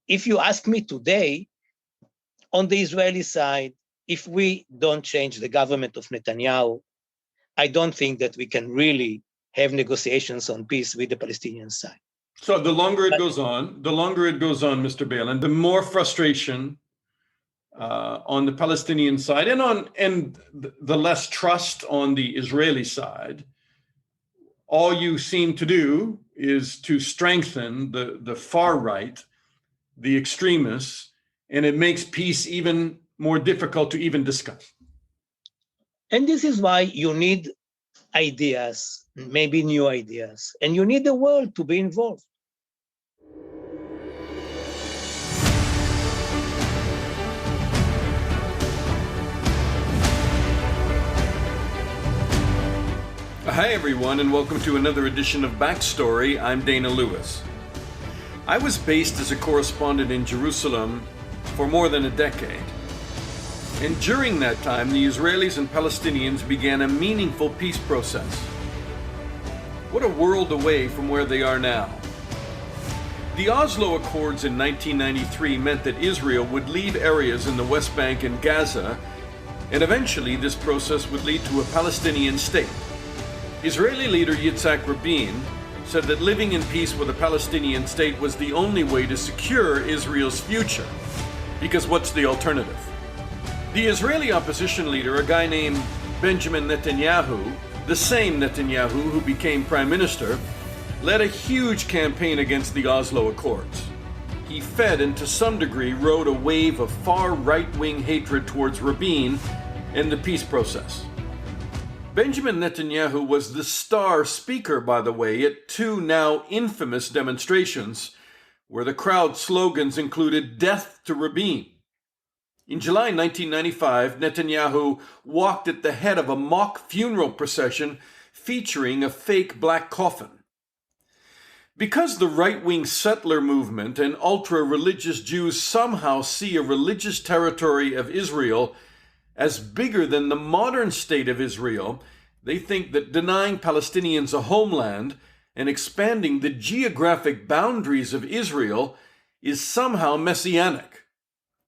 if you ask me today, on the Israeli side, if we don't change the government of Netanyahu, I don't think that we can really have negotiations on peace with the Palestinian side. So the longer it goes on, Mr. Beilin, the more frustration on the Palestinian side and the less trust on the Israeli side. All you seem to do is to strengthen the far right, the extremists, and it makes peace even more difficult to even discuss. And this is why you need ideas, maybe new ideas, and you need the world to be involved. Hi, everyone, and welcome to another edition of Backstory. I'm Dana Lewis. I was based as a correspondent in Jerusalem for more than a decade. And during that time, the Israelis and Palestinians began a meaningful peace process. What a world away from where they are now. The Oslo Accords in 1993 meant that Israel would leave areas in the West Bank and Gaza, and eventually this process would lead to a Palestinian state. Israeli leader Yitzhak Rabin said that living in peace with a Palestinian state was the only way to secure Israel's future, because what's the alternative? The Israeli opposition leader, a guy named Benjamin Netanyahu, the same Netanyahu who became prime minister, led a huge campaign against the Oslo Accords. He fed and to some degree rode a wave of far right-wing hatred towards Rabin and the peace process. Benjamin Netanyahu was the star speaker, by the way, at two now infamous demonstrations where the crowd slogans included "Death to Rabin." In July 1995, Netanyahu walked at the head of a mock funeral procession featuring a fake black coffin. Because the right-wing settler movement and ultra-religious Jews somehow see a religious territory of Israel as bigger than the modern state of Israel, they think that denying Palestinians a homeland and expanding the geographic boundaries of Israel is somehow messianic.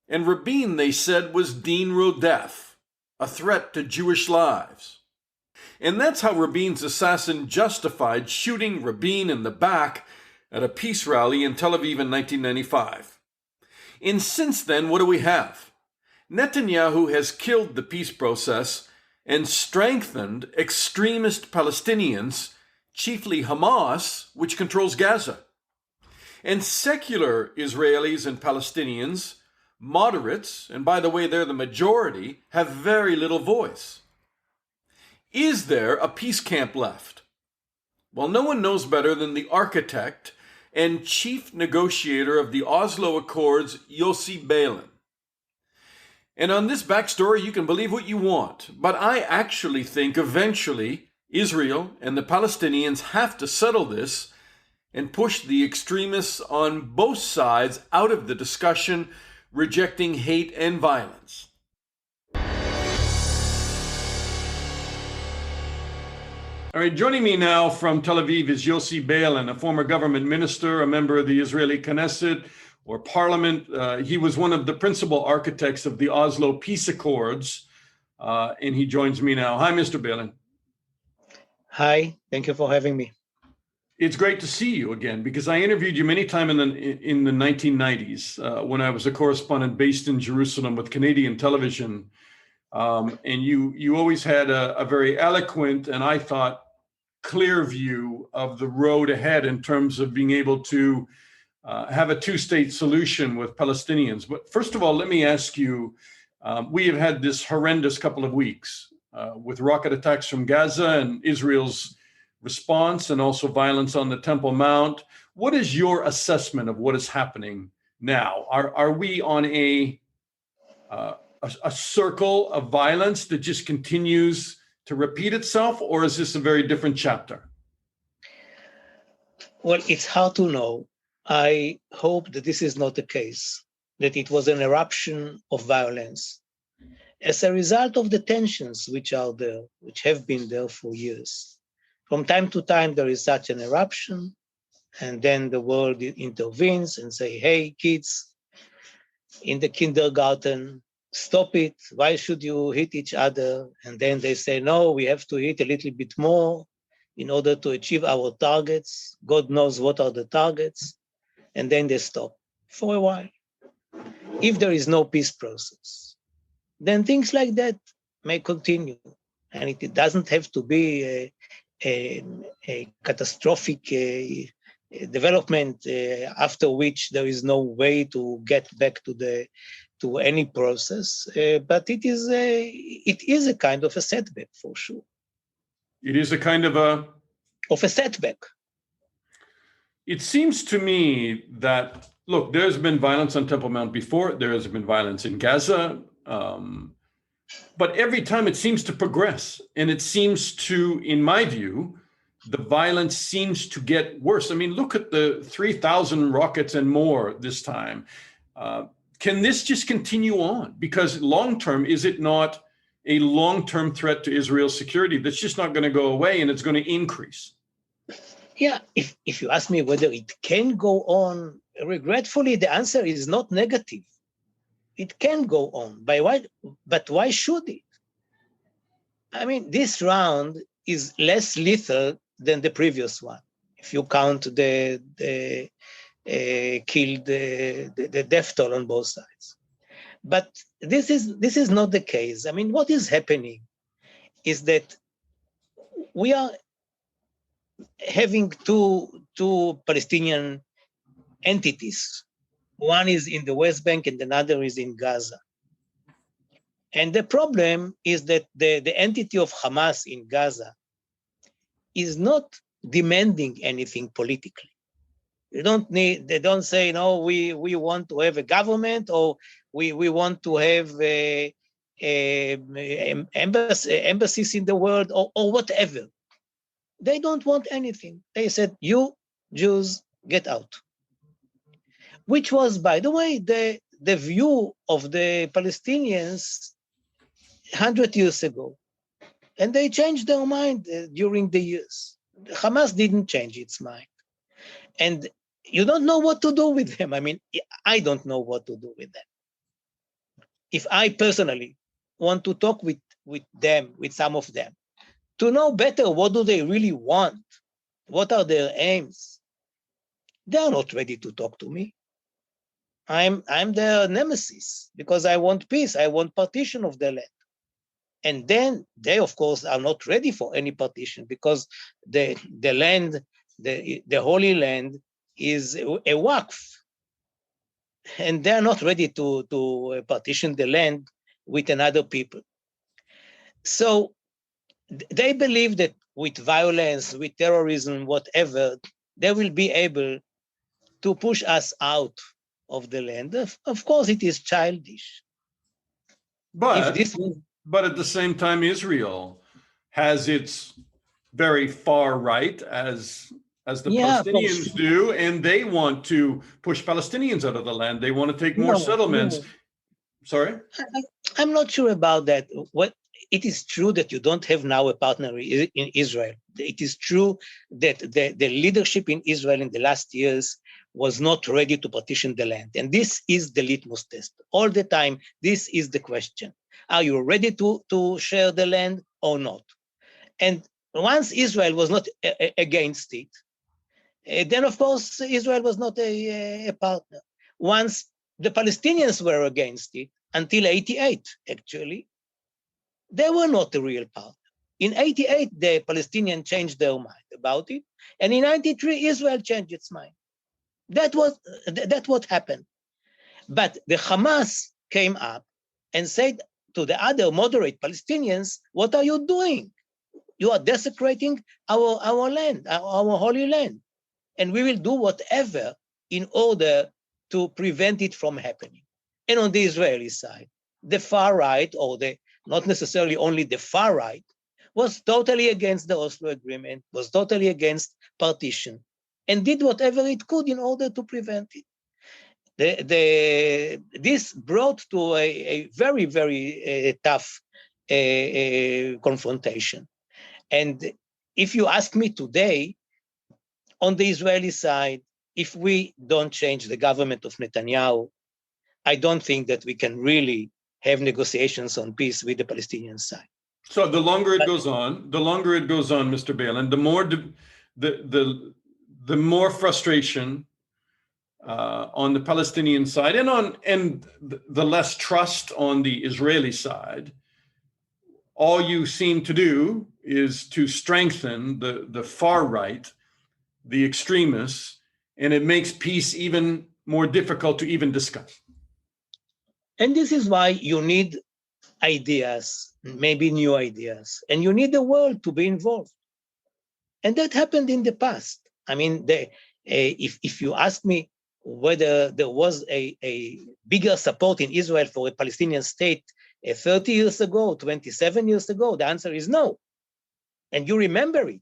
And Rabin, they said, was Din Rodef, a threat to Jewish lives. And that's how Rabin's assassin justified shooting Rabin in the back at a peace rally in Tel Aviv in 1995. And since then, what do we have? Netanyahu has killed the peace process and strengthened extremist Palestinians, chiefly Hamas, which controls Gaza. And secular Israelis and Palestinians, moderates, and by the way, they're the majority, have very little voice. Is there a peace camp left? Well, no one knows better than the architect and chief negotiator of the Oslo Accords, Yossi Beilin. And on this backstory, you can believe what you want, but I actually think eventually Israel and the Palestinians have to settle this and push the extremists on both sides out of the discussion, rejecting hate and violence. All right, joining me now from Tel Aviv is Yossi Beilin, a former government minister, a member of the Israeli Knesset, or parliament. He was one of the principal architects of the Oslo Peace Accords, and he joins me now. Hi, Mr. Beilin. Hi, thank you for having me. It's great to see you again, because I interviewed you many times in the 1990s when I was a correspondent based in Jerusalem with Canadian television, and you always had a very eloquent and I thought clear view of the road ahead in terms of being able to have a two-state solution with Palestinians. But first of all, let me ask you, we have had this horrendous couple of weeks with rocket attacks from Gaza and Israel's response and also violence on the Temple Mount. What is your assessment of what is happening now? Are we on a circle of violence that just continues to repeat itself, or is this a very different chapter? Well, it's hard to know. I hope that this is not the case, that it was an eruption of violence as a result of the tensions which are there, which have been there for years. From time to time, there is such an eruption, and then the world intervenes and say, hey, kids, in the kindergarten, stop it, why should you hit each other? And then they say, no, we have to hit a little bit more in order to achieve our targets. God knows what are the targets. And then they stop for a while. If there is no peace process, then things like that may continue. And it doesn't have to be a catastrophic development after which there is no way to get back to any process. But it is a kind of a setback for sure. It is a kind of a setback. It seems to me that, look, there's been violence on Temple Mount before. There has been violence in Gaza. But every time it seems to progress. And it seems to, in my view, the violence seems to get worse. I mean, look at the 3,000 rockets and more this time. Can this just continue on? Because long-term, is it not a long-term threat to Israel's security that's just not going to go away and it's going to increase? Yeah, if you ask me whether it can go on, regretfully, the answer is not negative. It can go on, but why should it? I mean, this round is less lethal than the previous one, if you count the killed, the death toll on both sides. But this is not the case. I mean, what is happening is that we are having two Palestinian entities. One is in the West Bank and another is in Gaza. And the problem is that the entity of Hamas in Gaza is not demanding anything politically. They don't say, no, we want to have a government, or we want to have embassies in the world, or whatever. They don't want anything. They said, you Jews, get out. Which was, by the way, the view of the Palestinians 100 years ago. And they changed their mind during the years. Hamas didn't change its mind. And you don't know what to do with them. I mean, I don't know what to do with them. If I personally want to talk with them, with some of them, to know better what do they really want, what are their aims, they are not ready to talk to me. I'm their nemesis because I want peace. I want partition of the land. And then they, of course, are not ready for any partition because the land, the Holy Land, is a waqf. And they're not ready to partition the land with another people. So they believe that with violence, with terrorism, whatever, they will be able to push us out of the land. Of course, it is childish. But at the same time, Israel has its very far right, as the Palestinians do, and they want to push Palestinians out of the land. They want to take more settlements. No. Sorry? I'm not sure about that. It is true that you don't have now a partner in Israel. It is true that the leadership in Israel in the last years was not ready to partition the land. And this is the litmus test. All the time, this is the question. Are you ready to share the land or not? And once Israel was not against it, then of course Israel was not a partner. Once the Palestinians were against it, until 88 actually, they were not a real partner. In 88, the Palestinians changed their mind about it, and in 93, Israel changed its mind. That's what happened. But the Hamas came up and said to the other moderate Palestinians, what are you doing? You are desecrating our land, our holy land. And we will do whatever in order to prevent it from happening. And on the Israeli side, the far right, or not necessarily only the far right, was totally against the Oslo Agreement, was totally against partition, and did whatever it could in order to prevent it. This brought to a very, very tough confrontation. And if you ask me today, on the Israeli side, if we don't change the government of Netanyahu, I don't think that we can really have negotiations on peace with the Palestinian side. So the longer it goes on, Mr. Beilin, the more frustration on the Palestinian side, and the less trust on the Israeli side. All you seem to do is to strengthen the far right, the extremists, and it makes peace even more difficult to even discuss. And this is why you need ideas, maybe new ideas, and you need the world to be involved. And that happened in the past. I mean, if you ask me whether there was a bigger support in Israel for a Palestinian state 30 years ago, 27 years ago, the answer is no. And you remember it.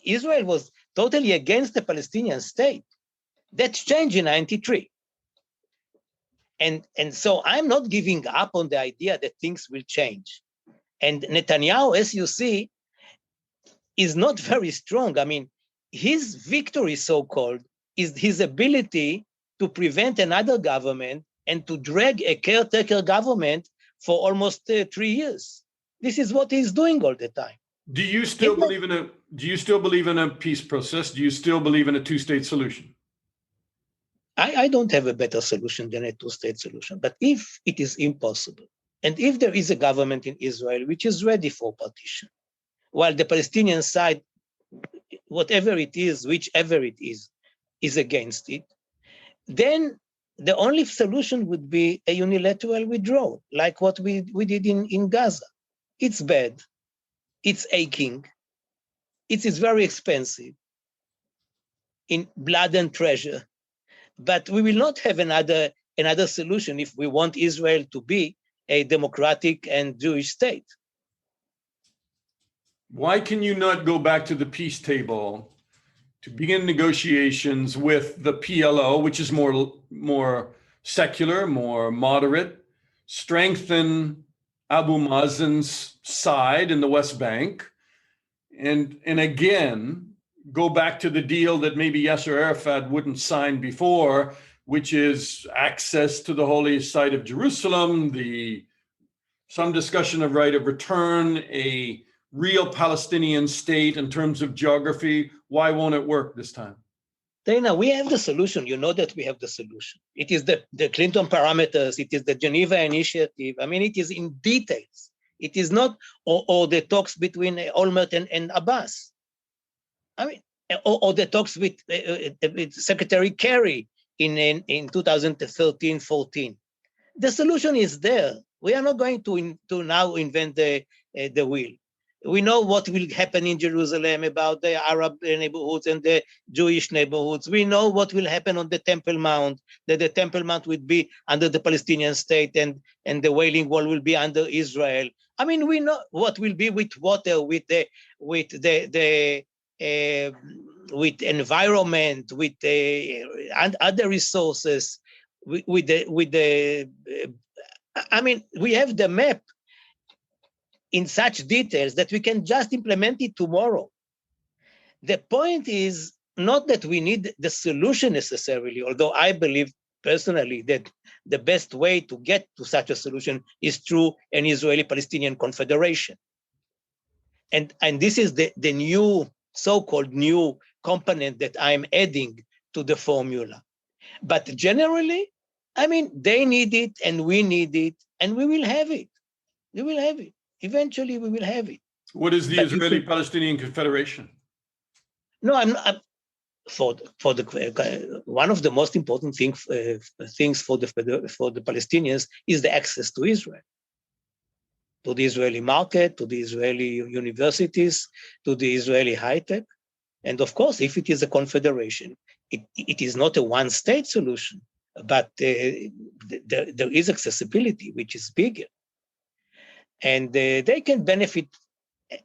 Israel was totally against the Palestinian state. That changed in 93. And so I'm not giving up on the idea that things will change. And Netanyahu, as you see, is not very strong. I mean, his victory, so-called, is his ability to prevent another government and to drag a caretaker government for almost 3 years. This is what he's doing all the time. Do you still believe in a peace process? Do you still believe in a two-state solution? I don't have a better solution than a two-state solution. But if it is impossible, and if there is a government in Israel which is ready for partition, while the Palestinian side, whatever it is, whichever it is against it, then the only solution would be a unilateral withdrawal, like what we did in Gaza. It's bad. It's aching. It is very expensive in blood and treasure. But we will not have another solution if we want Israel to be a democratic and Jewish state. Why can you not go back to the peace table to begin negotiations with the PLO, which is more secular, more moderate, strengthen Abu Mazen's side in the West Bank, and again, go back to the deal that maybe Yasser Arafat wouldn't sign before, which is access to the holy site of Jerusalem, some discussion of right of return, a real Palestinian state in terms of geography. Why won't it work this time? Dana, we have the solution. You know that we have the solution. It is the Clinton parameters. It is the Geneva Initiative. I mean, it is in details. It is not, or the talks between Olmert and Abbas. I mean, or the talks with Secretary Kerry in 2013-14. The solution is there. We are not going to now invent the wheel. We know what will happen in Jerusalem about the Arab neighborhoods and the Jewish neighborhoods. We know what will happen on the Temple Mount, that the Temple Mount would be under the Palestinian state and the Wailing Wall will be under Israel. I mean, we know what will be with water, with environment, with and other resources, I mean, we have the map in such details that we can just implement it tomorrow. The point is not that we need the solution necessarily, although I believe personally that the best way to get to such a solution is through an Israeli-Palestinian confederation. And this is the new, so-called new component that I'm adding to the formula. But generally, I mean, they need it and we need it, and we will have it. We will have it. Eventually, we will have it. What is the Israeli-Palestinian Confederation? No, I'm for the one of the most important things for the Palestinians is the access to Israel, to the Israeli market, to the Israeli universities, to the Israeli high tech, and of course, if it is a confederation, it is not a one-state solution, but there is accessibility, which is bigger. And they can benefit,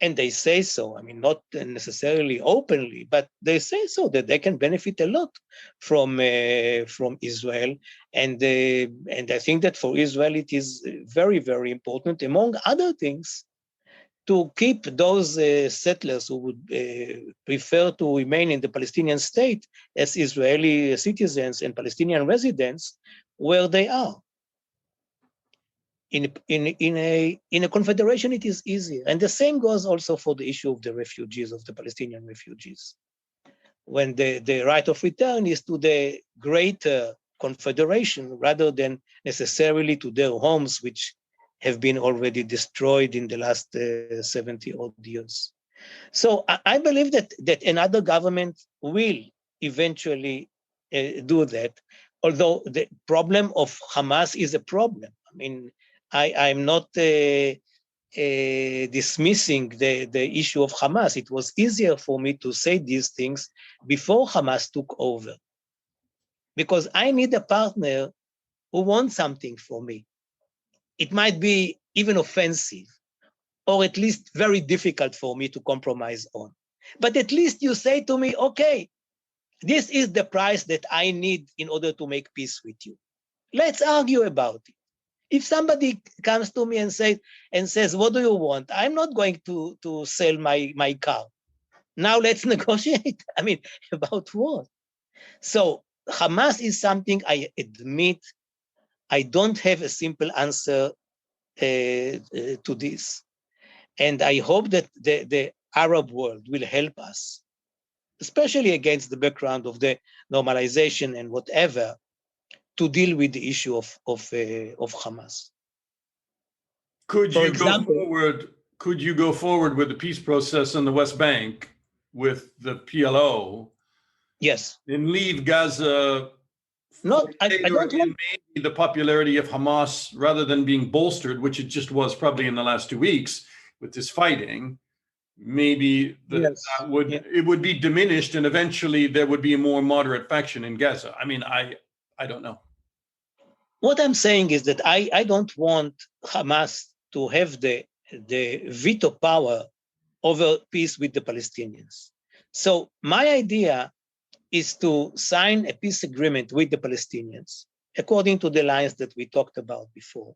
and they say so, I mean, not necessarily openly, but they say so, that they can benefit a lot from Israel. And I think that for Israel, it is very, very important, among other things, to keep those settlers who would prefer to remain in the Palestinian state as Israeli citizens and Palestinian residents where they are. In a confederation, it is easier. And the same goes also for the issue of the refugees, of the Palestinian refugees. When the right of return is to the greater confederation rather than necessarily to their homes, which have been already destroyed in the last 70 odd years. So I believe that another government will eventually do that, although the problem of Hamas is a problem. I mean, I'm not dismissing the issue of Hamas. It was easier for me to say these things before Hamas took over, because I need a partner who wants something for me. It might be even offensive, or at least very difficult for me to compromise on. But at least you say to me, okay, this is the price that I need in order to make peace with you. Let's argue about it. If somebody comes to me and says, what do you want? I'm not going to sell my car. Now let's negotiate. I mean, about what? So Hamas is something I admit I don't have a simple answer to this. And I hope that the Arab world will help us, especially against the background of the normalization and whatever, to deal with the issue of Hamas. Could you go forward with the peace process in the West Bank with the PLO? Yes. And leave Gaza? No, I don't want maybe the popularity of Hamas, rather than being bolstered, which it just was probably in the last 2 weeks with this fighting, maybe it would be diminished, and eventually there would be a more moderate faction in Gaza. I mean, I don't know. What I'm saying is that I don't want Hamas to have the veto power over peace with the Palestinians. So my idea is to sign a peace agreement with the Palestinians, according to the lines that we talked about before,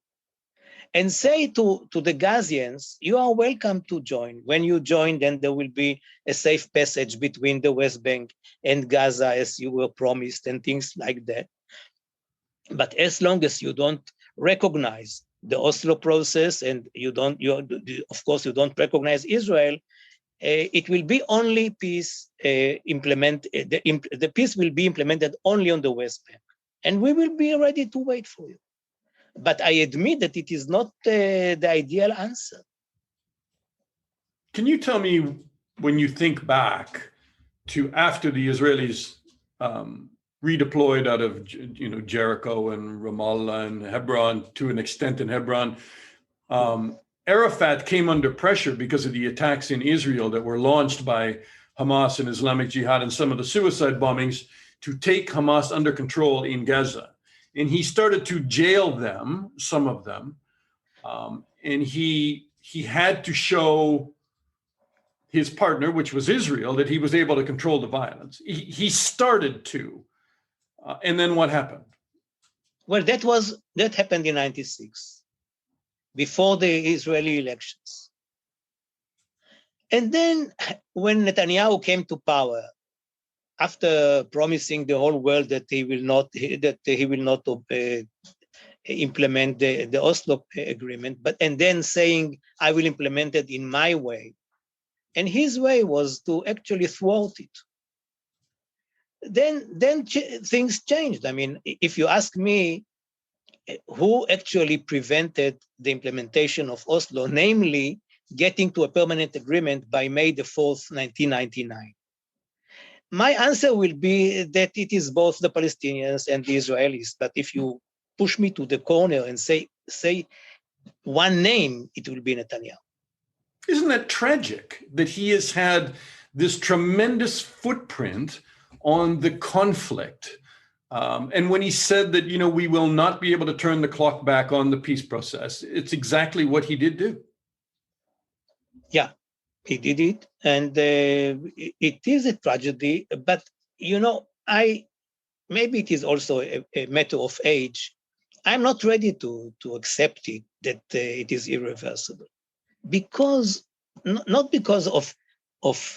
and say to the Gazians, you are welcome to join. When you join, then there will be a safe passage between the West Bank and Gaza, as you were promised, and things like that. But as long as you don't recognize the Oslo process, and of course you don't recognize Israel, it will be only peace the peace will be implemented only on the West Bank, and we will be ready to wait for you. But I admit that it is not the ideal answer. Can you tell me, when you think back to after the Israelis redeployed out of Jericho and Ramallah and Hebron, to an extent in Hebron, Arafat came under pressure because of the attacks in Israel that were launched by Hamas and Islamic Jihad and some of the suicide bombings to take Hamas under control in Gaza. And he started to jail them, some of them, and he had to show his partner, which was Israel, that he was able to control the violence. He started to. And then what happened? Well, that happened in 1996, before the Israeli elections. And then when Netanyahu came to power, after promising the whole world that he will not implement the Oslo agreement, and then saying, I will implement it in my way. And his way was to actually thwart it. Then things changed. I mean, if you ask me, who actually prevented the implementation of Oslo, namely getting to a permanent agreement by May the 4th, 1999? My answer will be that it is both the Palestinians and the Israelis. But if you push me to the corner and say one name, it will be Netanyahu. Isn't that tragic that he has had this tremendous footprint on the conflict? And when he said that, we will not be able to turn the clock back on the peace process, it's exactly what he did do. Yeah, he did it. And it is a tragedy. But, maybe it is also a matter of age. I'm not ready to accept it, that it is irreversible. Because not because of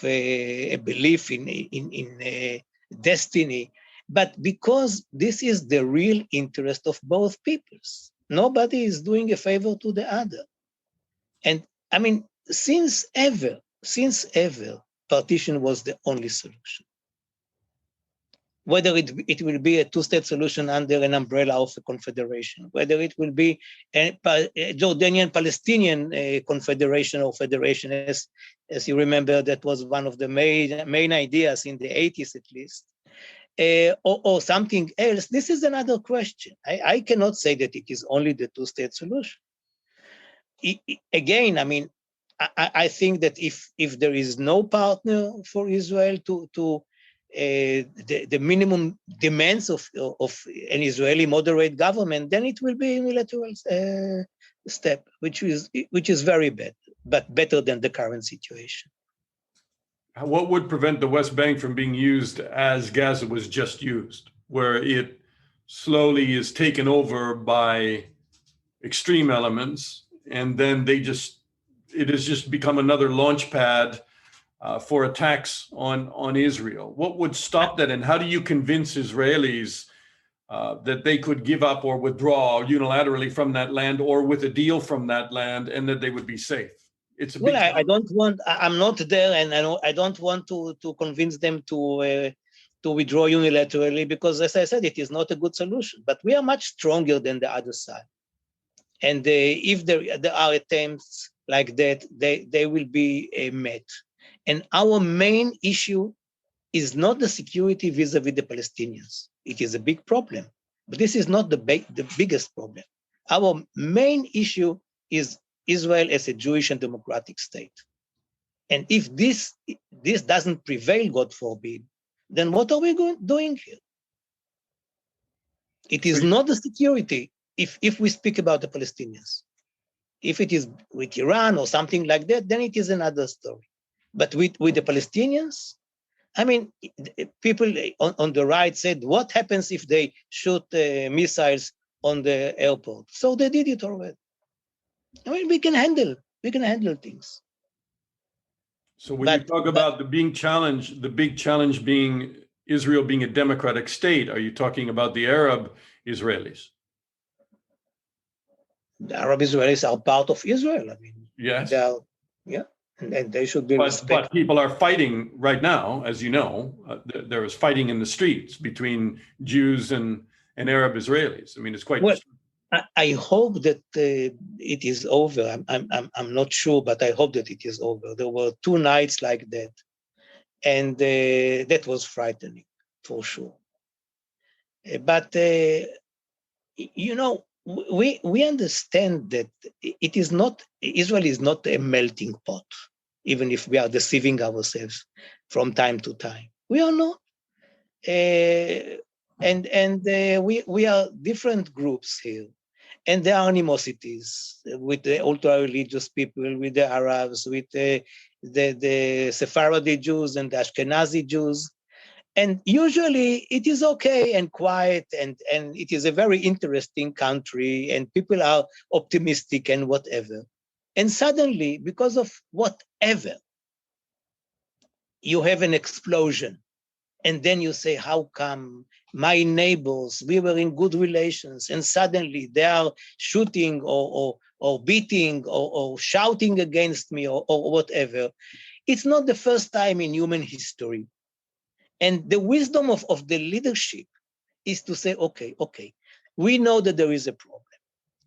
a belief in destiny, but because this is the real interest of both peoples. Nobody is doing a favor to the other. And I mean, since ever, partition was the only solution. Whether it will be a two-state solution under an umbrella of a confederation, whether it will be a Jordanian-Palestinian confederation or federation, as you remember, that was one of the main ideas in the 80s at least, or something else, this is another question. I cannot say that it is only the two-state solution. Again, I mean, I think that if there is no partner for Israel to the minimum demands of an Israeli moderate government, then it will be a unilateral step, which is very bad, but better than the current situation. What would prevent the West Bank from being used as Gaza was just used, where it slowly is taken over by extreme elements, and then it has just become another launch pad for attacks on Israel? What would stop that, and how do you convince Israelis that they could give up or withdraw unilaterally from that land, or with a deal from that land, and that they would be safe? It's a big I don't want. I'm not there, and I don't want to convince them to withdraw unilaterally, because, as I said, it is not a good solution. But we are much stronger than the other side, and if there are attempts like that, they will be met. And our main issue is not the security vis-a-vis the Palestinians. It is a big problem, but this is not the biggest problem. Our main issue is Israel as a Jewish and democratic state. And if this doesn't prevail, God forbid, then what are we doing here? It is not the security if we speak about the Palestinians. If it is with Iran or something like that, then it is another story. But with the Palestinians, I mean, people on the right said, what happens if they shoot missiles on the airport? So they did it already. I mean, we can handle things. So when you talk about the big challenge being Israel being a democratic state, are you talking about the Arab Israelis? The Arab Israelis are part of Israel. I mean, yes, and they should be respected. But people are fighting right now, as you know. There is fighting in the streets between Jews and Arab Israelis. I mean, it's quite. Well, I hope that it is over. I'm not sure, but I hope that it is over. There were 2 nights like that, and that was frightening for sure. But you know, we understand that it is not, Israel is not a melting pot, even if we are deceiving ourselves from time to time. We are not. We are different groups here. And there are animosities with the ultra-religious people, with the Arabs, with the Sephardi Jews and the Ashkenazi Jews. And usually it is okay and quiet, and it is a very interesting country, and people are optimistic and whatever. And suddenly, because of whatever, you have an explosion. And then you say, how come my neighbors, we were in good relations, and suddenly they are shooting or beating or shouting against me or whatever? It's not the first time in human history. And the wisdom of the leadership is to say, okay, we know that there is a problem.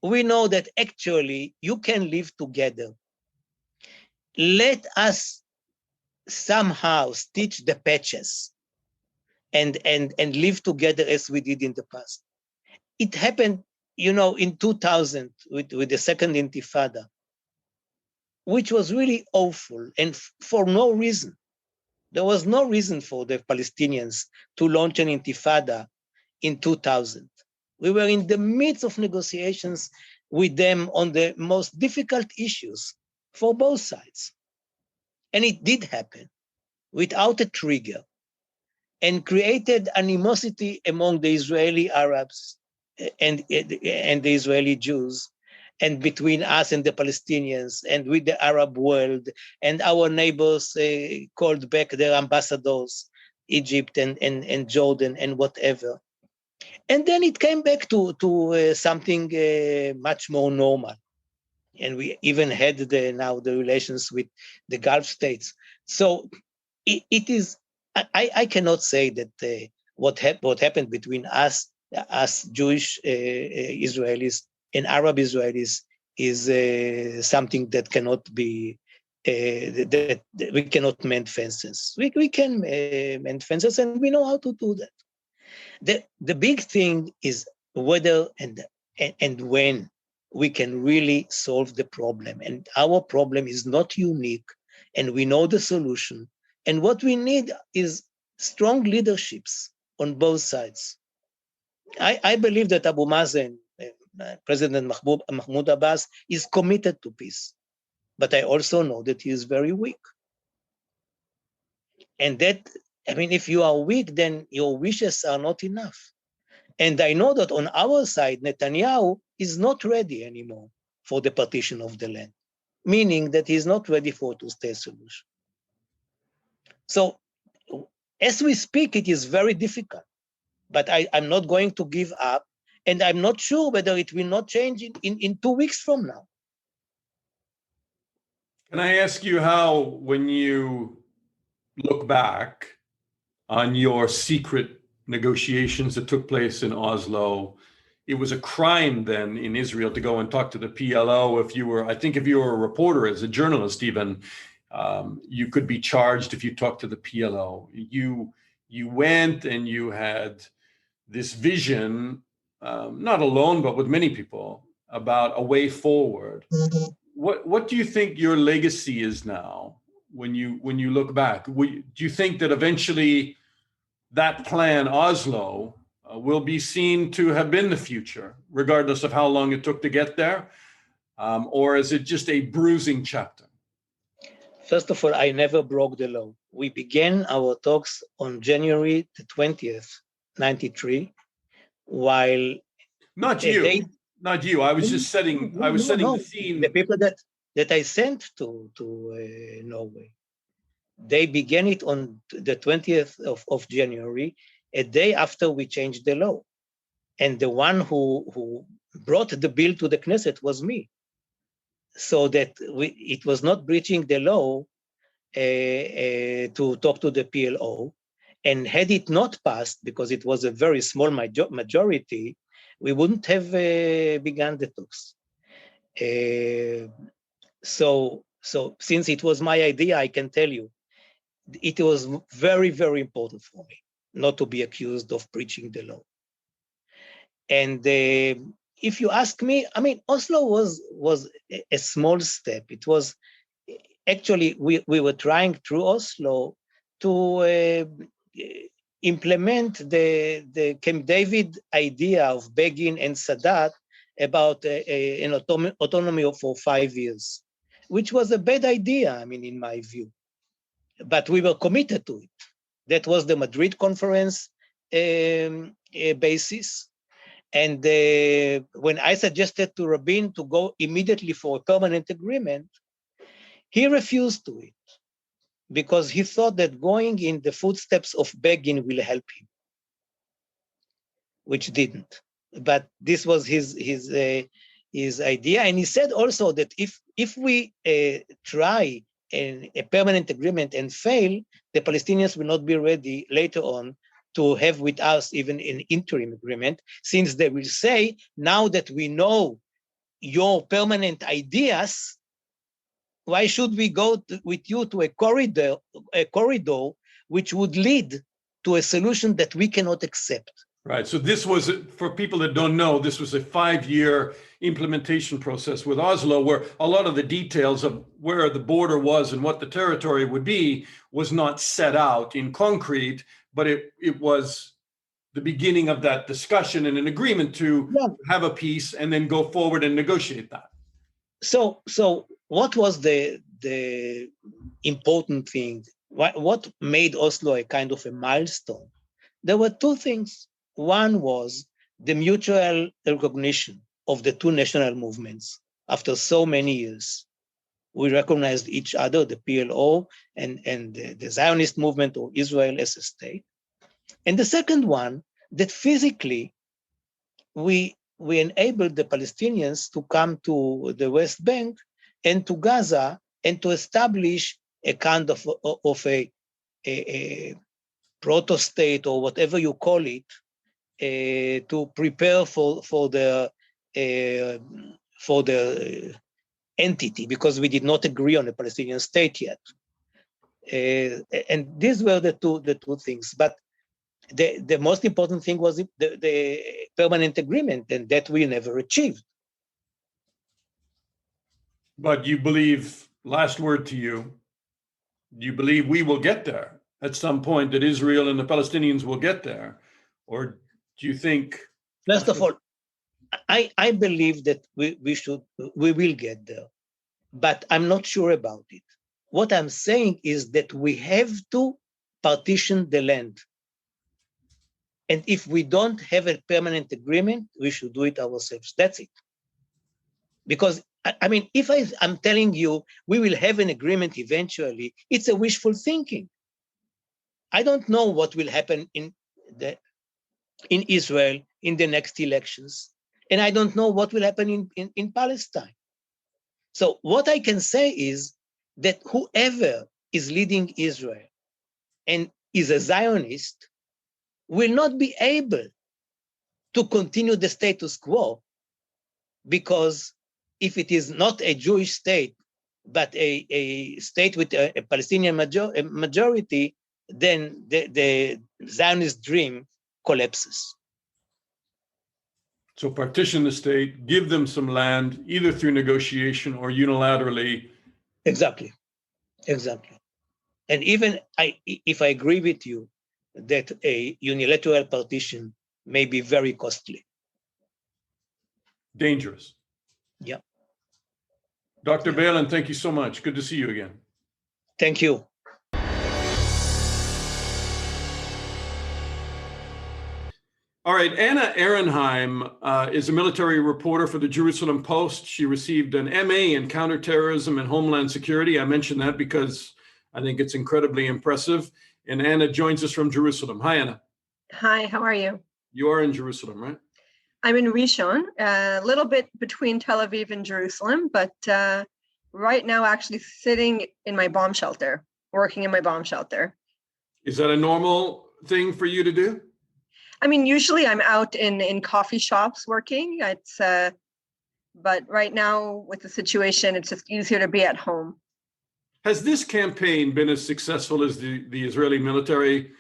We know that actually you can live together. Let us somehow stitch the patches and live together as we did in the past. It happened, in 2000 with the second Intifada, which was really awful, and for no reason. There was no reason for the Palestinians to launch an Intifada in 2000. We were in the midst of negotiations with them on the most difficult issues for both sides. And it did happen without a trigger, and created animosity among the Israeli Arabs and the Israeli Jews. and between us and the Palestinians and with the Arab world, and our neighbors called back their ambassadors, Egypt and Jordan and whatever. And then it came back to something much more normal. And we even had now the relations with the Gulf states. So it is, I cannot say that what happened between us Jewish Israelis and Arab Israelis is something that cannot be, that we cannot mend fences. We can mend fences, and we know how to do that. The big thing is whether and when we can really solve the problem. And our problem is not unique, and we know the solution. And what we need is strong leaderships on both sides. I believe that Abu Mazen, President Mahmoud Abbas, is committed to peace. But I also know that he is very weak. And that, I mean, if you are weak, then your wishes are not enough. And I know that on our side, Netanyahu is not ready anymore for the partition of the land, meaning that he's not ready for a two-state solution. So as we speak, it is very difficult, but I'm not going to give up, and I'm not sure whether it will not change in 2 weeks from now. Can I ask you how, when you look back on your secret negotiations that took place in Oslo, it was a crime then in Israel to go and talk to the PLO. If you were a reporter, as a journalist even, you could be charged if you talked to the PLO. You went and you had this vision, not alone, but with many people, about a way forward. Mm-hmm. What do you think your legacy is now when you look back? Do you think that eventually that plan, Oslo, will be seen to have been the future, regardless of how long it took to get there? Or is it just a bruising chapter? First of all, I never broke the law. We began our talks on January the 20th, 93, while... Not you. I was just setting the scene. The people that I sent to Norway, they began it on the 20th of January, a day after we changed the law. And the one who brought the bill to the Knesset was me. So that it was not breaching the law to talk to the PLO. And had it not passed, because it was a very small majority, we wouldn't have begun the talks. So since it was my idea, I can tell you, it was very, very important for me not to be accused of breaching the law. And if you ask me, I mean, Oslo was a small step. It was actually, we were trying through Oslo to implement the Camp David idea of Begin and Sadat about an autonomy for 5 years, which was a bad idea, I mean, in my view. But we were committed to it. That was the Madrid conference basis. And when I suggested to Rabin to go immediately for a permanent agreement, he refused to it, because he thought that going in the footsteps of Begin will help him, which didn't. But this was his idea. And he said also that if we try a permanent agreement and fail, the Palestinians will not be ready later on to have with us even an interim agreement, since they will say, now that we know your permanent ideas, why should we go with you to a corridor which would lead to a solution that we cannot accept? Right. So this was, for people that don't know, this was a 5-year implementation process with Oslo, where a lot of the details of where the border was and what the territory would be was not set out in concrete, but it was the beginning of that discussion and an agreement to have a peace and then go forward and negotiate that. So what was the important thing? What made Oslo a kind of a milestone? There were two things. One was the mutual recognition of the two national movements, after so many years. We recognized each other, the PLO and the Zionist movement or Israel as a state. And the second one, that physically we enabled the Palestinians to come to the West Bank and to Gaza and to establish a kind of a proto-state or whatever you call it, to prepare for the entity, because we did not agree on a Palestinian state yet. And these were the two things. But the most important thing was the permanent agreement, and that we never achieved. But you believe, last word to you, you believe we will get there at some point, that Israel and the Palestinians will get there? Or do you think... First of all, I believe that we will get there, but I'm not sure about it. What I'm saying is that we have to partition the land. And if we don't have a permanent agreement, we should do it ourselves. That's it. Because, I mean, if I'm telling you we will have an agreement eventually, it's a wishful thinking. I don't know what will happen in Israel in the next elections. And I don't know what will happen in Palestine. So what I can say is that whoever is leading Israel and is a Zionist will not be able to continue the status quo, because if it is not a Jewish state, but a state with a Palestinian majority, then the Zionist dream collapses. So partition the state, give them some land, either through negotiation or unilaterally. Exactly. And even if I agree with you that a unilateral partition may be very costly. Dangerous. Yeah. Dr. Beilin, thank you so much. Good to see you again. Thank you. All right, Anna Ahronheim is a military reporter for the Jerusalem Post. She received an MA in counterterrorism and homeland security. I mention that because I think it's incredibly impressive. And Anna joins us from Jerusalem. Hi, Anna. Hi, how are you? You are in Jerusalem, right? I'm in Rishon, a little bit between Tel Aviv and Jerusalem, but right now actually sitting in my bomb shelter, working in my bomb shelter. Is that a normal thing for you to do? I mean, usually I'm out in coffee shops working. But right now with the situation, it's just easier to be at home. Has this campaign been as successful as the Israeli military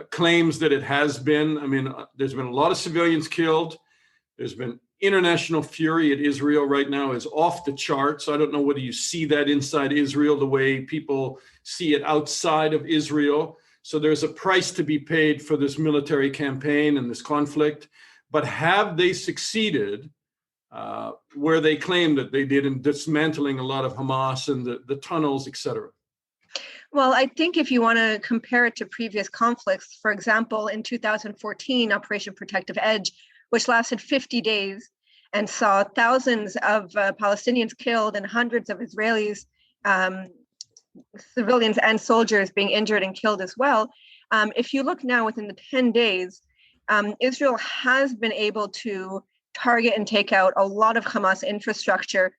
claims that it has been? I mean, there's been a lot of civilians killed. There's been international fury at Israel right now is off the charts. I don't know whether you see that inside Israel the way people see it outside of Israel. So there's a price to be paid for this military campaign and this conflict. But have they succeeded where they claim that they did in dismantling a lot of Hamas and the tunnels, et cetera? Well, I think if you want to compare it to previous conflicts, for example, in 2014, Operation Protective Edge, which lasted 50 days and saw thousands of Palestinians killed and hundreds of Israelis, civilians and soldiers being injured and killed as well. If you look now within the 10 days, Israel has been able to target and take out a lot of Hamas infrastructure,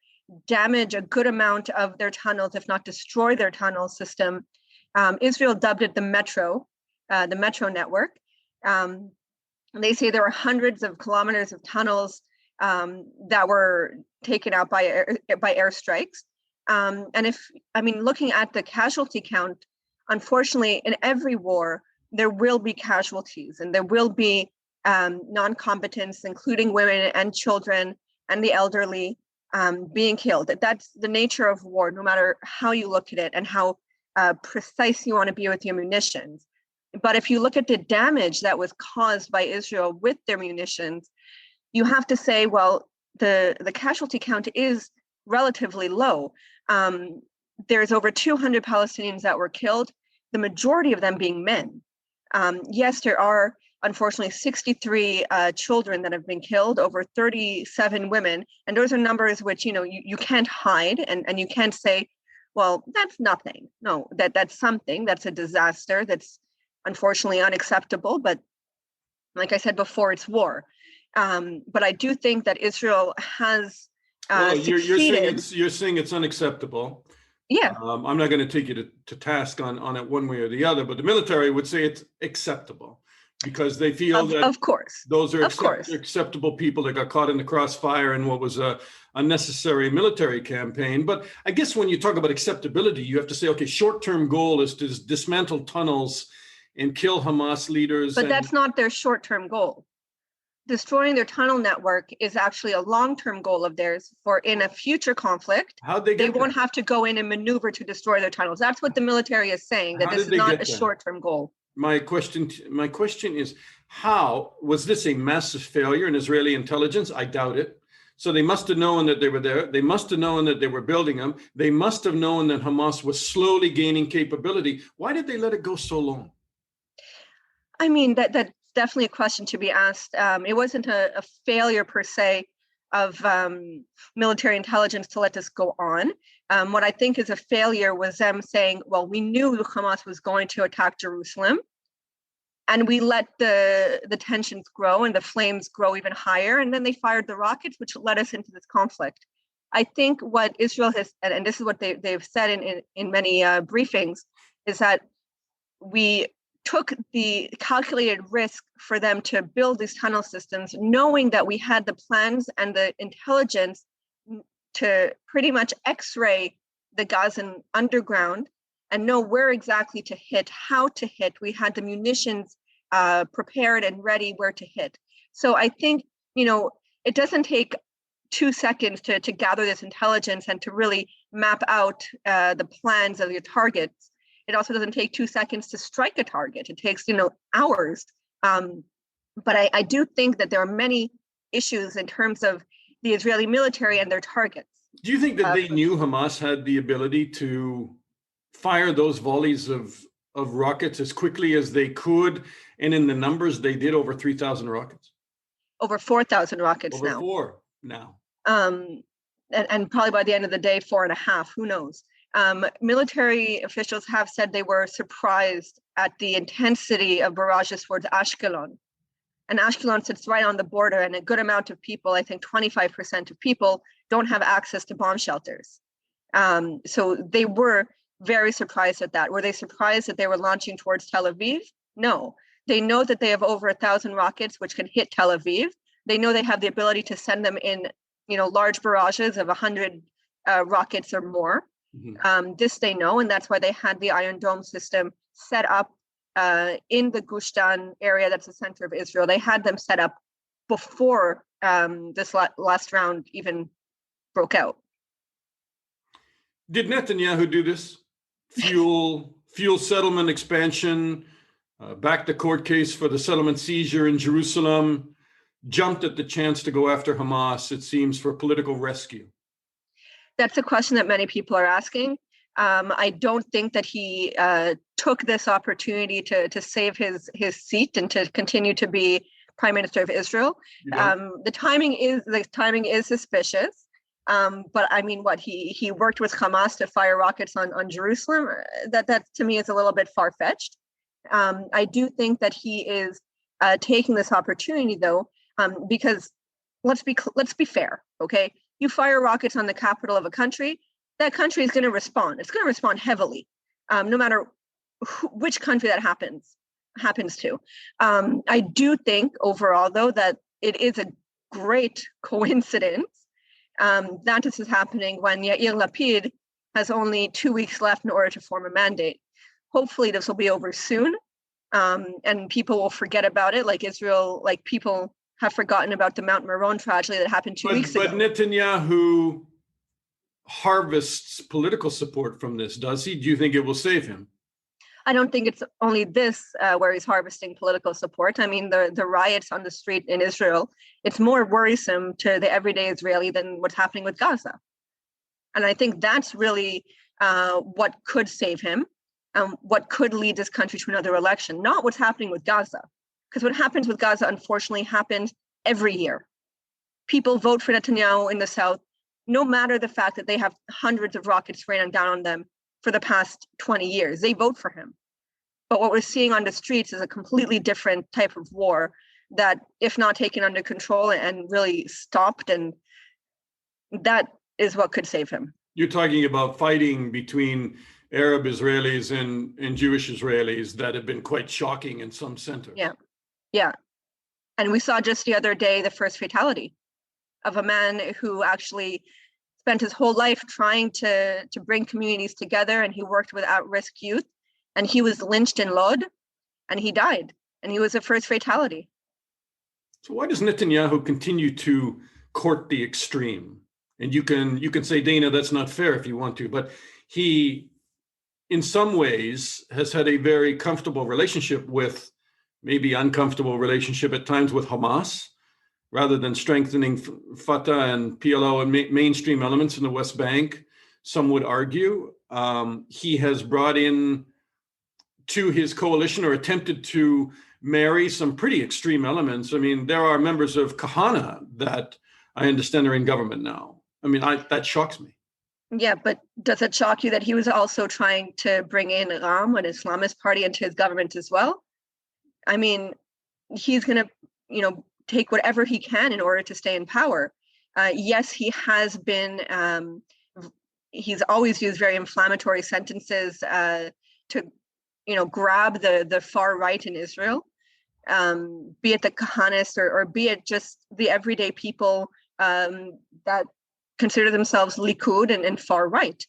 damage a good amount of their tunnels, if not destroy their tunnel system. Israel dubbed it the metro network. They say there were hundreds of kilometers of tunnels that were taken out by airstrikes. Looking at the casualty count, unfortunately, in every war, there will be casualties and there will be non-combatants, including women and children and the elderly, being killed. That's the nature of war, no matter how you look at it and how precise you want to be with your munitions. But if you look at the damage that was caused by Israel with their munitions, you have to say, well, the casualty count is relatively low. There's over 200 Palestinians that were killed, the majority of them being men. Yes, there are unfortunately 63 children that have been killed, over 37 women. And those are numbers which, you can't hide and you can't say, well, that's nothing. No, that's something. That's a disaster. That's unfortunately unacceptable. But like I said before, it's war. But I do think that Israel has succeeded. You're saying it's unacceptable. Yeah. I'm not going to take you to task on it one way or the other, but the military would say it's acceptable because they feel that, of course, those are acceptable people that got caught in the crossfire in what was a unnecessary military campaign. But I guess when you talk about acceptability, you have to say, okay, short-term goal is to dismantle tunnels and kill Hamas leaders. But that's not their short-term goal. Destroying their tunnel network is actually a long-term goal of theirs for in a future conflict. They won't have to go in and maneuver to destroy their tunnels. That's what the military is saying, that this is not a short-term goal. My question is, how was this a massive failure in Israeli intelligence? I doubt it. So they must have known that they were there. They must have known that they were building them. They must have known that Hamas was slowly gaining capability. Why did they let it go so long? I mean, that's definitely a question to be asked. It wasn't a failure per se of military intelligence to let this go on. What I think is a failure was them saying, well, we knew Hamas was going to attack Jerusalem, and we let the tensions grow and the flames grow even higher, and then they fired the rockets, which led us into this conflict. I think what Israel has, and this is what they've said in many briefings, is that we took the calculated risk for them to build these tunnel systems, knowing that we had the plans and the intelligence to pretty much X-ray the Gazan underground and know where exactly to hit, how to hit. We had the munitions prepared and ready where to hit. So I think, it doesn't take 2 seconds to gather this intelligence and to really map out the plans of your targets. It also doesn't take 2 seconds to strike a target. It takes, hours. But I do think that there are many issues in terms of the Israeli military and their targets. Do you think that they knew Hamas had the ability to fire those volleys of rockets as quickly as they could? And in the numbers, they did over 3,000 rockets? Over 4,000 rockets now. Over 4 now. And probably by the end of the day, 4.5, who knows? Military officials have said they were surprised at the intensity of barrages towards Ashkelon. And Ashkelon sits right on the border, and a good amount of people, I think 25% of people, don't have access to bomb shelters. So they were very surprised at that. Were they surprised that they were launching towards Tel Aviv? No. They know that they have over 1,000 rockets which can hit Tel Aviv. They know they have the ability to send them in, large barrages of 100 rockets or more. Mm-hmm. This they know, and that's why they had the Iron Dome system set up in the Gush Dan area that's the center of Israel. They had them set up before this last round even broke out. Did Netanyahu do this? Fuel settlement expansion, back the court case for the settlement seizure in Jerusalem, jumped at the chance to go after Hamas, it seems, for political rescue? That's a question that many people are asking. I don't think that he took this opportunity to save his seat and to continue to be Prime Minister of Israel. The timing is suspicious. But I mean, he worked with Hamas to fire rockets on Jerusalem. That to me is a little bit far-fetched. I do think that he is taking this opportunity though, because let's be fair, okay? You fire rockets on the capital of a country, that country is going to respond. It's going to respond heavily, no matter which country that happens to. I do think overall, though, that it is a great coincidence that this is happening when Yair Lapid has only 2 weeks left in order to form a mandate. Hopefully this will be over soon, and people will forget about it, like Israel, like people have forgotten about the Mount Meron tragedy that happened 2 weeks ago. But Netanyahu harvests political support from this, does he? Do you think it will save him? I don't think it's only this where he's harvesting political support. I mean, the riots on the street in Israel, it's more worrisome to the everyday Israeli than what's happening with Gaza. And I think that's really what could save him, what could lead this country to another election, not what's happening with Gaza. Because what happens with Gaza, unfortunately, happens every year. People vote for Netanyahu in the south, no matter the fact that they have hundreds of rockets raining down on them for the past 20 years. They vote for him. But what we're seeing on the streets is a completely different type of war that, if not taken under control and really stopped, and that is what could save him. You're talking about fighting between Arab Israelis and Jewish Israelis that have been quite shocking in some centers. Yeah. And we saw just the other day the first fatality of a man who actually spent his whole life trying to bring communities together, and he worked with at-risk youth, and he was lynched in Lod, and he died, and he was the first fatality. So why does Netanyahu continue to court the extreme? And you can say, Dana, that's not fair if you want to, but he, in some ways, has had a very comfortable relationship with, maybe uncomfortable relationship at times with Hamas, rather than strengthening Fatah and PLO and mainstream elements in the West Bank. Some would argue he has brought in to his coalition, or attempted to marry, some pretty extreme elements. I mean, there are members of Kahana that I understand are in government now. I mean, that shocks me. Yeah, but does it shock you that he was also trying to bring in Ram, an Islamist party, into his government as well? I mean, he's going to, take whatever he can in order to stay in power. Yes, he has been, he's always used very inflammatory sentences to, grab the far right in Israel, be it the Kahanists or be it just the everyday people that consider themselves Likud and far right.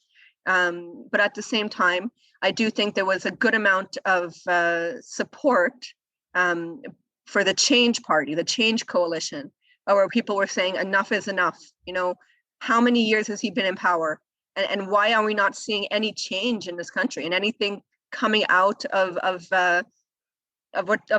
But at the same time, I do think there was a good amount of support for the Change Party, the Change Coalition, where people were saying enough is enough. How many years has he been in power? And why are we not seeing any change in this country and anything coming out of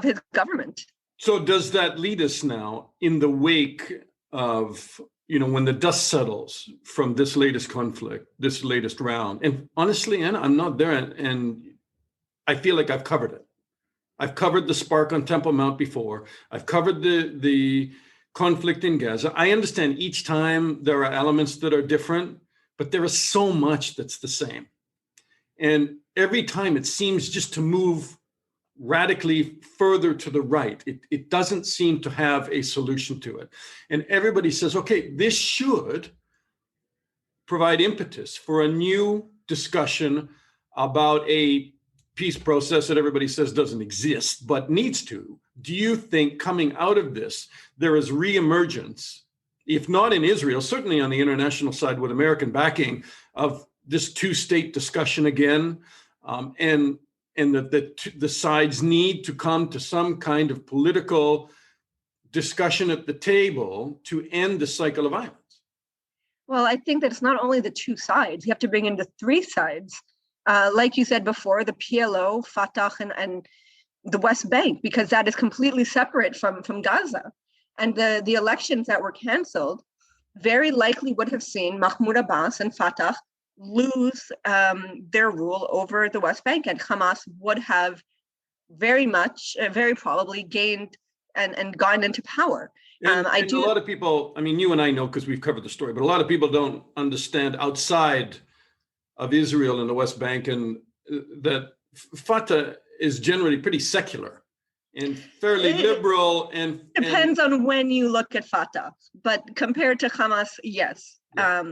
his government? So does that lead us now, in the wake of, when the dust settles from this latest conflict, this latest round? And honestly, Anna, I'm not there, and I feel like I've covered it. I've covered the spark on Temple Mount before. I've covered the conflict in Gaza. I understand each time there are elements that are different, but there is so much that's the same. And every time it seems just to move radically further to the right. It doesn't seem to have a solution to it. And everybody says, okay, this should provide impetus for a new discussion about a peace process that everybody says doesn't exist, but needs to. Do you think coming out of this, there is reemergence, if not in Israel, certainly on the international side with American backing, of this two-state discussion again, and that the sides need to come to some kind of political discussion at the table to end the cycle of violence? Well, I think that it's not only the two sides. You have to bring in the three sides. Like you said before, the PLO, Fatah, and the West Bank, because that is completely separate from Gaza. And the elections that were canceled very likely would have seen Mahmoud Abbas and Fatah lose their rule over the West Bank, and Hamas would have very probably gained and gone into power. A lot of people, I mean, you and I know because we've covered the story, but a lot of people don't understand outside of Israel and the West Bank, and that Fatah is generally pretty secular and fairly liberal. And depends on when you look at Fatah, but compared to Hamas, yes. Yeah.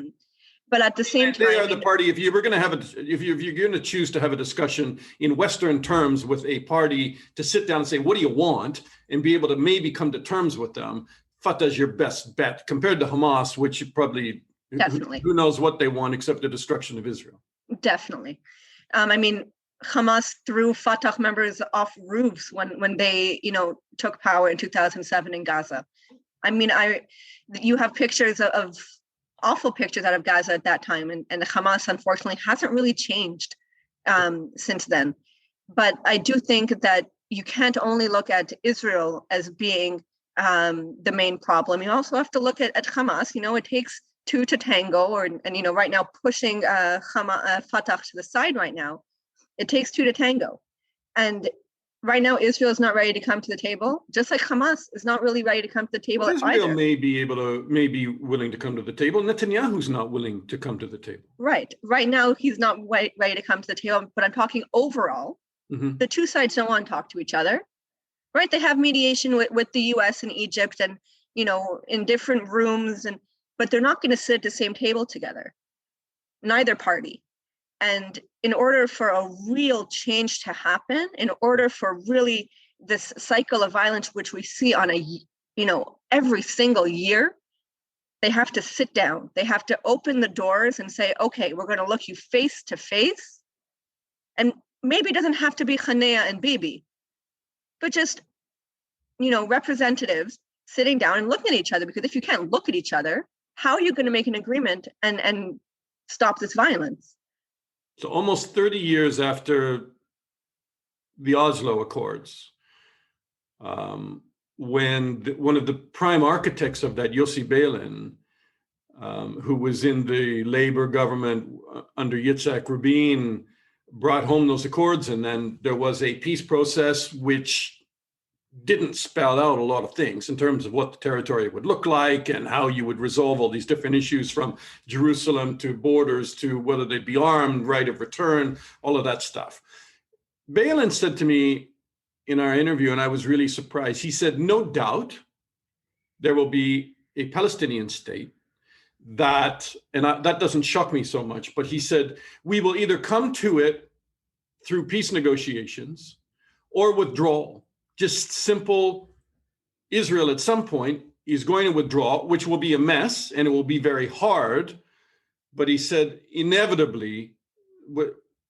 But at the same time, they are the party. If you're going to choose to have a discussion in Western terms with a party, to sit down and say, what do you want, and be able to maybe come to terms with them, Fatah is your best bet compared to Hamas, which probably definitely who knows what they want except the destruction of Israel. Definitely. I mean, Hamas threw Fatah members off roofs when they, took power in 2007 in Gaza. I mean, you have pictures of awful pictures out of Gaza at that time, and Hamas unfortunately hasn't really changed since then. But I do think that you can't only look at Israel as being the main problem. You also have to look at Hamas. It takes two to tango, and right now pushing Fatah to the side right now, it takes two to tango. And right now, Israel is not ready to come to the table, just like Hamas is not really ready to come to the table Well, Israel either. may be willing to come to the table. Netanyahu's not willing to come to the table. Right. Right now, he's not ready to come to the table, but I'm talking overall. Mm-hmm. The two sides don't want to talk to each other, right? They have mediation with the US and Egypt and, in different rooms, but they're not going to sit at the same table together, neither party. And in order for a real change to happen, in order for really this cycle of violence, which we see on every single year, they have to sit down. They have to open the doors and say, okay, we're going to look you face to face. And maybe it doesn't have to be Hanea and Bibi, but just, representatives sitting down and looking at each other, because if you can't look at each other, how are you going to make an agreement and stop this violence? So almost 30 years after the Oslo Accords, when one of the prime architects of that, Yossi Beilin, who was in the Labor government under Yitzhak Rabin, brought home those accords, and then there was a peace process which didn't spell out a lot of things in terms of what the territory would look like and how you would resolve all these different issues, from Jerusalem to borders to whether they'd be armed, right of return, all of that stuff. Beilin said to me in our interview, and I was really surprised, he said, no doubt there will be a Palestinian state that doesn't shock me so much, but he said, we will either come to it through peace negotiations or withdrawal. Just simple. Israel at some point is going to withdraw, which will be a mess and it will be very hard. But he said, inevitably,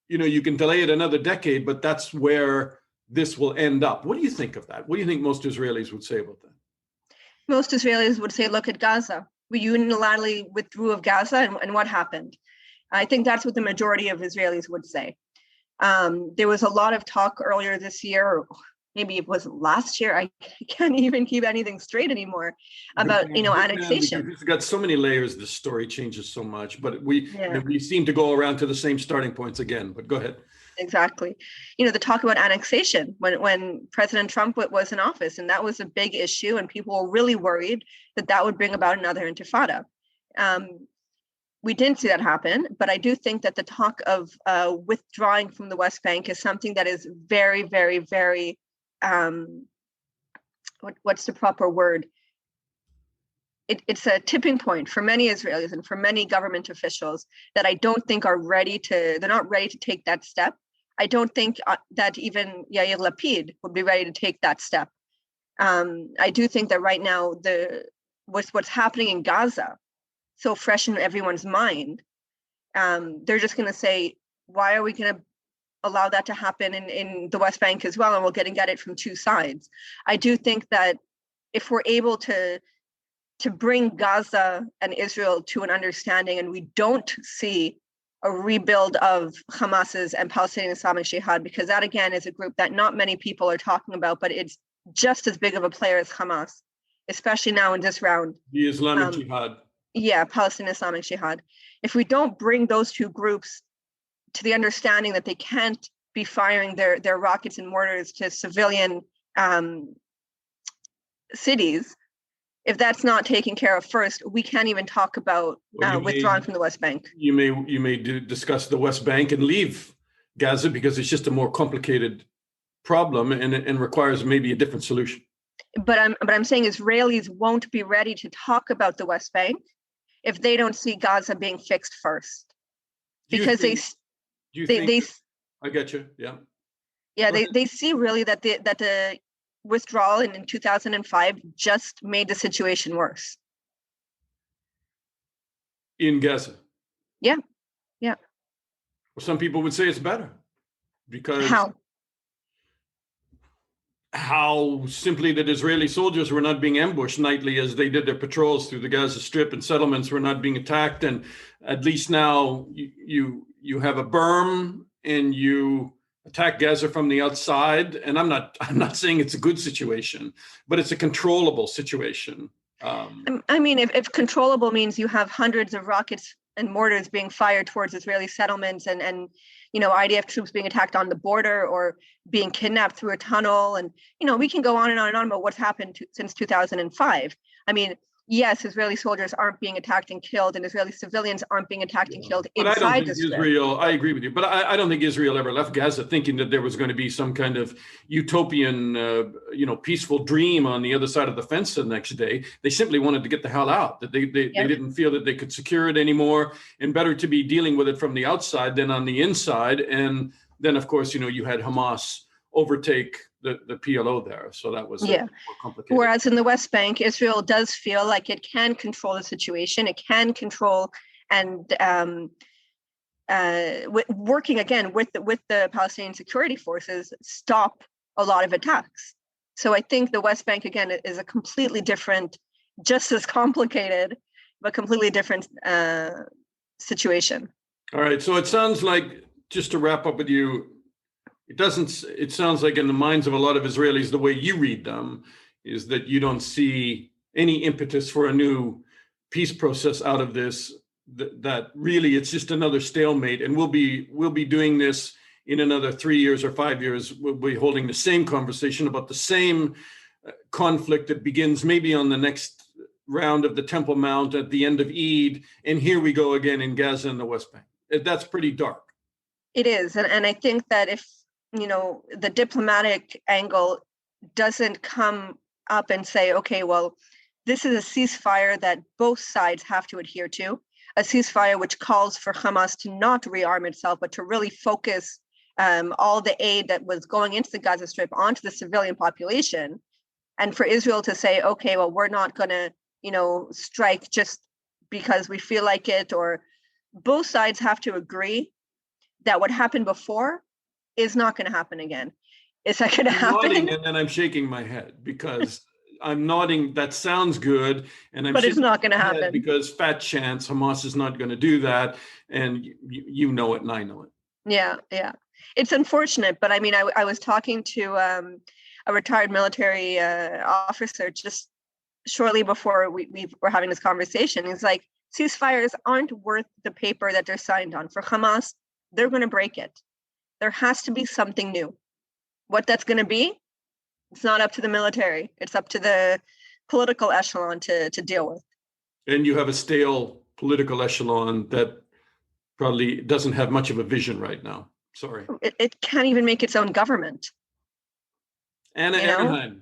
you can delay it another decade, but that's where this will end up. What do you think of that? What do you think most Israelis would say about that? Most Israelis would say, look at Gaza. We unilaterally withdrew of Gaza, and what happened? I think that's what the majority of Israelis would say. There was a lot of talk earlier this year, or maybe it was last year, I can't even keep anything straight anymore, about annexation. It's got so many layers, the story changes so much, but we seem to go around to the same starting points again. But go ahead. Exactly. The talk about annexation when President Trump was in office, and that was a big issue, and people were really worried that would bring about another intifada. We didn't see that happen, but I do think that the talk of withdrawing from the West Bank is something that is very, very, very, what's the proper word? It's a tipping point for many Israelis and for many government officials that I don't think they're not ready to take that step. I don't think that even Yair Lapid would be ready to take that step. I do think that right now, what's happening in Gaza, so fresh in everyone's mind, they're just going to say, why are we going to allow that to happen in the West Bank as well? And we're going to get it from two sides. I do think that if we're able to bring Gaza and Israel to an understanding, and we don't see a rebuild of Hamas's and Palestinian Islamic Jihad, because that again is a group that not many people are talking about, but it's just as big of a player as Hamas, especially now in this round. The Islamic Jihad. Yeah, Palestinian Islamic Jihad. If we don't bring those two groups to the understanding that they can't be firing their rockets and mortars to civilian cities, if that's not taken care of first, we can't even talk about withdrawing from the West Bank. You may discuss the West Bank and leave Gaza, because it's just a more complicated problem and requires maybe a different solution. But I'm saying Israelis won't be ready to talk about the West Bank if they don't see Gaza being fixed first, because I get you. Yeah. Yeah, they see really that the withdrawal in 2005 just made the situation worse. In Gaza? Yeah. Well, some people would say it's better, because how simply that Israeli soldiers were not being ambushed nightly as they did their patrols through the Gaza Strip, and settlements were not being attacked. And at least now you have a berm and you attack Gaza from the outside. And I'm not saying it's a good situation, but it's a controllable situation. I mean, if controllable means you have hundreds of rockets and mortars being fired towards Israeli settlements, and IDF troops being attacked on the border or being kidnapped through a tunnel. And, we can go on and on and on about what's happened since 2005. I mean, yes, Israeli soldiers aren't being attacked and killed, and Israeli civilians aren't being attacked and killed inside the strip. I agree with you, but I don't think Israel ever left Gaza thinking that there was going to be some kind of utopian, peaceful dream on the other side of the fence the next day. They simply wanted to get the hell out, that they didn't feel that they could secure it anymore, and better to be dealing with it from the outside than on the inside. And then, of course, you had Hamas overtake the PLO there. So that was more complicated. Whereas in the West Bank, Israel does feel like it can control the situation. It can control and working again with the Palestinian security forces, stop a lot of attacks. So I think the West Bank, again, is a completely different, just as complicated, but completely different situation. All right. So it sounds like, just to wrap up with you, it sounds like in the minds of a lot of Israelis, the way you read them is that you don't see any impetus for a new peace process out of this, that really it's just another stalemate. And we'll be doing this in another 3 years or 5 years. We'll be holding the same conversation about the same conflict that begins maybe on the next round of the Temple Mount at the end of Eid. And here we go again in Gaza and the West Bank. That's pretty dark. It is. And I think that if the diplomatic angle doesn't come up and say, okay, well, this is a ceasefire that both sides have to adhere to, a ceasefire which calls for Hamas to not rearm itself, but to really focus all the aid that was going into the Gaza Strip onto the civilian population, and for Israel to say, okay, well, we're not going to, strike just because we feel like it, or both sides have to agree that what happened before is not going to happen again. Is that going to happen? Nodding, and then I'm shaking my head because I'm nodding. That sounds good, but it's not going to happen because fat chance Hamas is not going to do that, and you know it, and I know it. Yeah. It's unfortunate, but I mean, I was talking to a retired military officer just shortly before we were having this conversation. He's like, ceasefires aren't worth the paper that they're signed on. For Hamas, they're going to break it. There has to be something new. What that's going to be, it's not up to the military. It's up to the political echelon to deal with. And you have a stale political echelon that probably doesn't have much of a vision right now. Sorry. It can't even make its own government. Anna Ahronheim,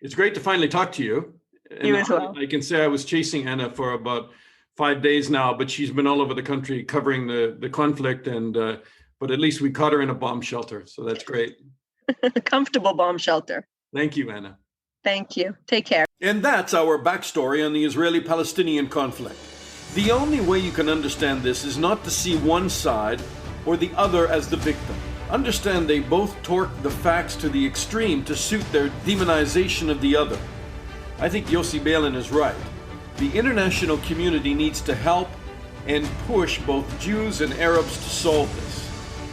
it's great to finally talk to you. And you as well. I can say I was chasing Anna for about 5 days now, but she's been all over the country covering the conflict, and but at least we caught her in a bomb shelter, so that's great. A comfortable bomb shelter. Thank you, Anna. Thank you. Take care. And that's our backstory on the Israeli-Palestinian conflict. The only way you can understand this is not to see one side or the other as the victim. Understand they both torque the facts to the extreme to suit their demonization of the other. I think Yossi Beilin is right. The international community needs to help and push both Jews and Arabs to solve this.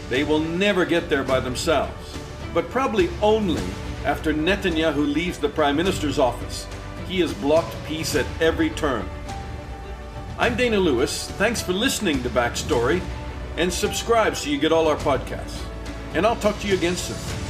They will never get there by themselves, but probably only after Netanyahu leaves the Prime Minister's office. He has blocked peace at every turn. I'm Dana Lewis. Thanks for listening to Backstory, and subscribe so you get all our podcasts. And I'll talk to you again soon.